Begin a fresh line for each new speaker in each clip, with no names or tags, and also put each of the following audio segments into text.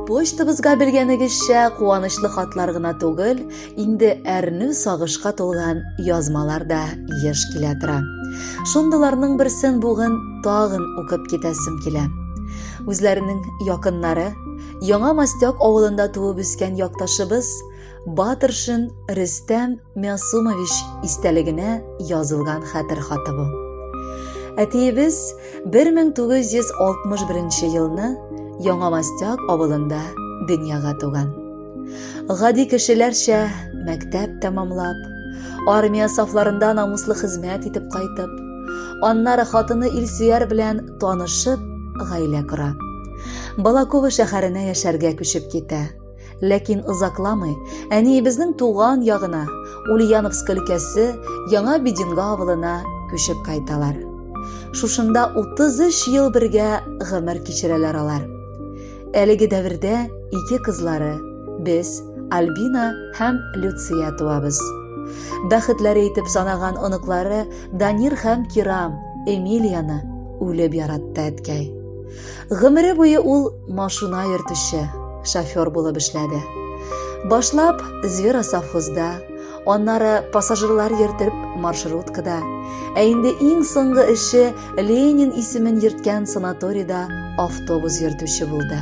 Почтабызга белгәнегезчә, куанычлы хатлар гына түгел, инде әрнү сагышка тулган язмалар да еш килә тора. Шундыйларның берсен бүген тагын укып китәсем килә. Үзләренең якыннары, Яңа Мастяк авылында туып үскән якташыбыз Батыршин Рөстәм Мясумович истәлегенә язылган хәтер хаты бу. Әтиебез 1961 елны Яңа Мастяк авылында дөньяга туган. Гади кешеләрчә мәктәп тәмамлап, армия сафларында намуслы хезмәт итеп кайтып, аннары хатыны Илсөяр белән танышып, гаилә кора. Балакова шәһәренә яшәргә күчеп китә. Ләкин озакламый әниебезнең туган ягына, Ульяновск өлкәсе Яңа Бединга авылына күчеп кайталар. Шушында 33 ел бергә гомер кичерәләр алар. Әлеге дәвердә ике кызлары, без Альбина һәм Люция туабыз. Бәхетләре итеп санаган оныклары Данир һәм Кирам, Эмилияны үлеп яратты әткәй. Гомере буе ул машина йөртүче, шофер булып эшләде. Башлап Звера совхозда, аннары пассажирлар йөртеп маршруткада, инде иң соңгы эше Ленин исемен йөрткән санаторийда автобус йөртүче булды.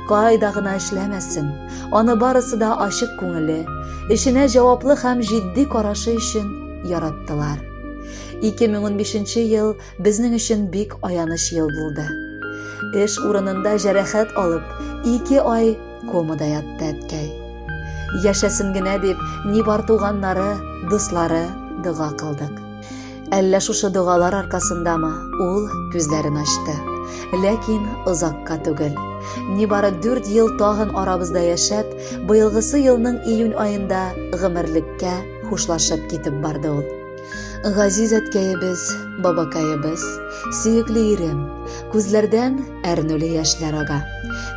Кайда гына эшләмәсен, аны барысы да ачык күңеле, эшенә җаваплы һәм җитди карашы өчен яраттылар. 2015 ел безнең өчен бик аяныч ел булды. Эш урынында җәрәхәт алып, 2 ай комада ятты әткәй. Яшәсен генә дип, нибар туганнары, дуслары дога кылдык. Әллә шушы догалар аркасындамы ул күзләрен ачты. Ләкин озакка түгел. Нибары 4 ел тагын арабызда яшәп, быелгысы елның июнь айында гомерлеккә хушлашып китеп барды ул. Газиз әткәебез, бабакаебыз, сөекле ирем, күзләрдән әрнүле яшьләр ага.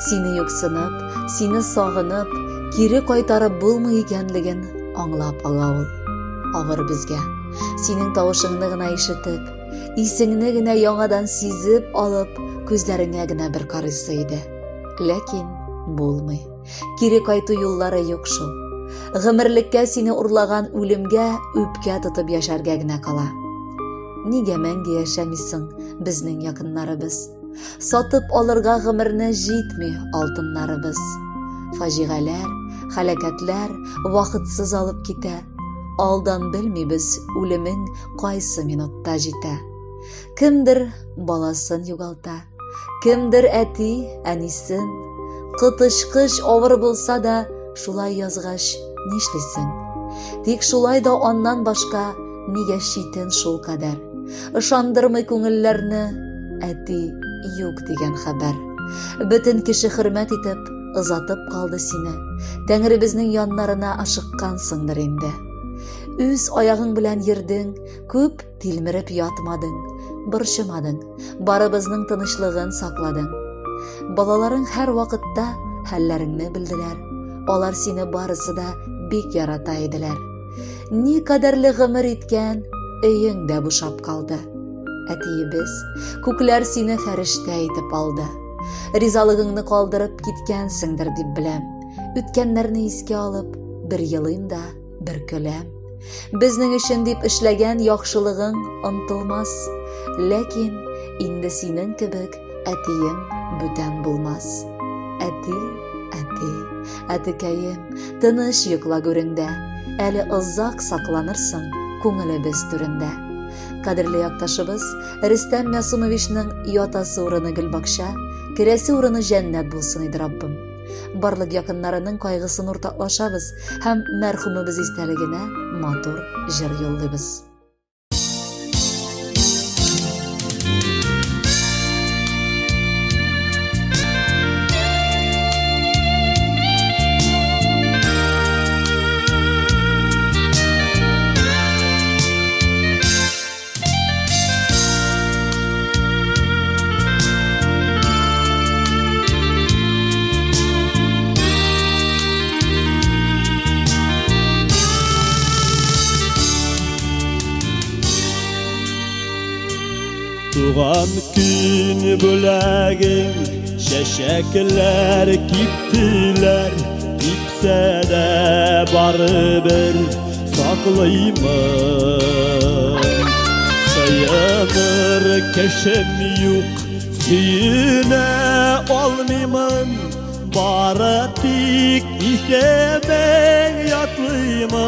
Сине юксынып, сине сагынып, кире кайтарып булмый икәнлеген аңлап ага ул. Авыр безгә. Синең тавышыңны гына ишетеп, исеңне генә яңадан сизеп алып, күзләреңә генә бер карыйсы иде. Ләкин булмый. Кире кайту юллары юк шул. Гомерлеккә сине урлаган үлемгә үпкә тотып яшәргә генә кала. Нигә мәңге яшәмисең безнең якыннарыбыз? Сатып алырга гомерне җитми алтыннарыбыз. Фаҗигаләр, һәлакәтләр вакытсыз алып китә. Алдан белмибез үлемең кайсы минутта җитә. Кемдер баласын югалта, кемдер әти, әнисен. Кытышкыч авыр булса да, шулай язгач нишлисең? Тик шулай да аннан башка нигә шитен шул кадәр? Ышандырмый күңелләрне әти юк дигән хәбәр. Бөтен кеше хөрмәт итеп озатып калды сине. Тәңребезнең яннарына ашыккансыңдыр инде. Үз аягың белән йөрдең, күп тилмереп ятмадың, борчымадың, барыбызның тынычлыгын сакладың. Балаларың һәр вакытта хәлләреңне белделәр. Алар сине барысы да бик ярата иделәр. Ни кадәрле гомер иткән, өең дә бушап калды. Әтиебез, күкләр сине фәрештә итеп алды. Ризалыгыңны калдырып киткәнсеңдер дип беләм. Үткәннәрне искә алып, бер елыйм да, бер көләм. Безнең өчен дип эшләгән яхшылыгың онытылмас. Ләкин инде синең кебек әтиең бүтән булмас. Әти, әтекәем, тыныч йокла гүреңдә. Әле озак сакланырсың күңелебез түрендә. Кадерле якташыбыз Рөстәм Мясумовичның ятасы урыны Гөлбакча, керәсе урыны җәннәт булсын иде Раббым. Барлык якыннарының кайгысын уртаклашабыз һәм мәрхүмебез истәлегенә матур җыр юллыйбыз.
Туған күн бүләгің шәшәкеләр киптеләр, кипсә дә барыбер саклыймын. Сыйыныр кешем юк, сөенә алмыймын, бары тик исемең ятлыймын.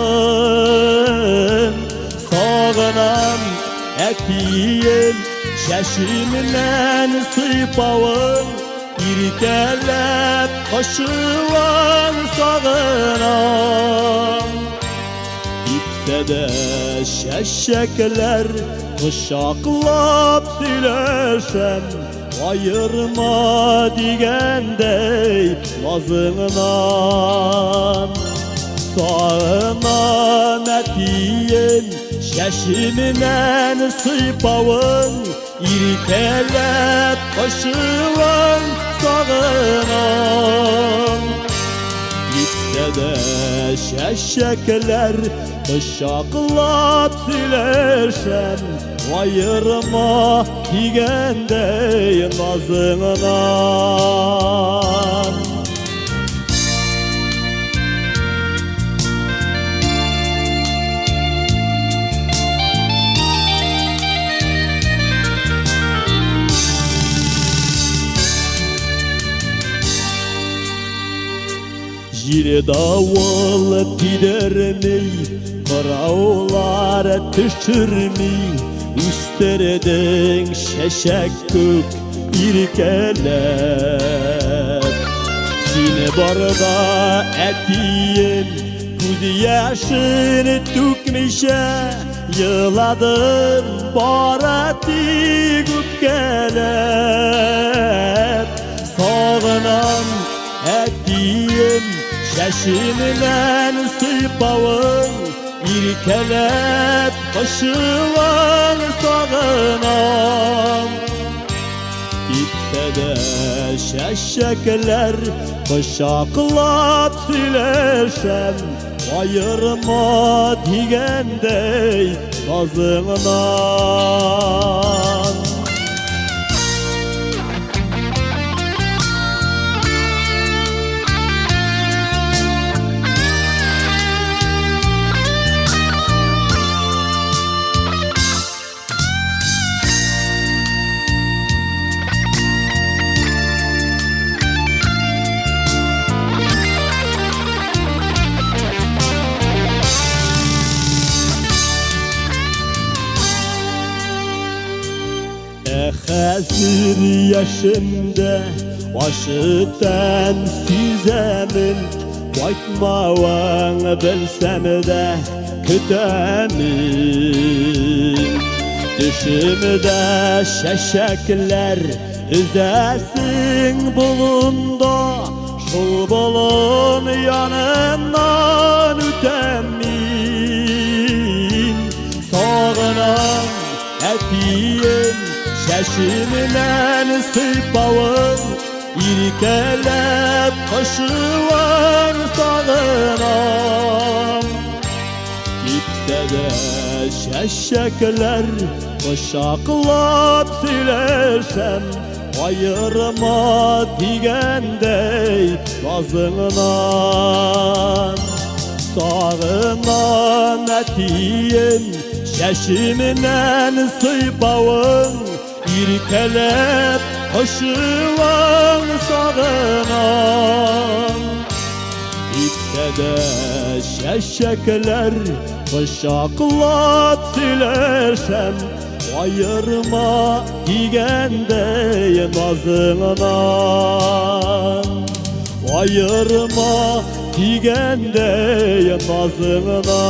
Сагынам әтием шәшимнән сыйпавың, иркәләп кошуың сагынам. Кипсә дә шәшәкеләр, кочаклап сөйләшәм, айырма дигәндәй назыңнан. Сагынам әтием шәшимнән сыйпавың, иркәләп кошуың сагынам. Кипсә дә шәшәкеләр, кочаклап сөйләшәм, айырма дигәндәй назыңнан. Җире давыл тидермей, кыраулар төшерми, үстердең шәшәк күк иркәләп. Сине барда әтием күз яшын түкмичә, йыладым бары тик үпкәләп. Сагынам әтием шәшимнән сыйпавың, иркәләп кошуың сагынам. Кипсә дә шәшәкеләр, кочаклап сөйләшәм, айырма дигәндәй назыңнан. Хәзер яшемдә ашыктан сизәмен, кайтмавың белсәм дә көтәмен. Төшемдә шәшәкләр өзәсең болында, шул болын яныннан үтәм мин. Сагынам әтием шәшимнән сыйпавың, иркәләп кошуың сагынам. Кипсә дә шәшәкеләр, кочаклап сөйләшәм, айырма дигәндәй назыңнан. Сагынам әтием шәшимнән сыйпавың, иркәләп кошуың сагынам. Кипсә дә шәшәкеләр, кочаклап сөйләшәм, айырма дигәндәй назыңнан. Ayırma degəndə nazığına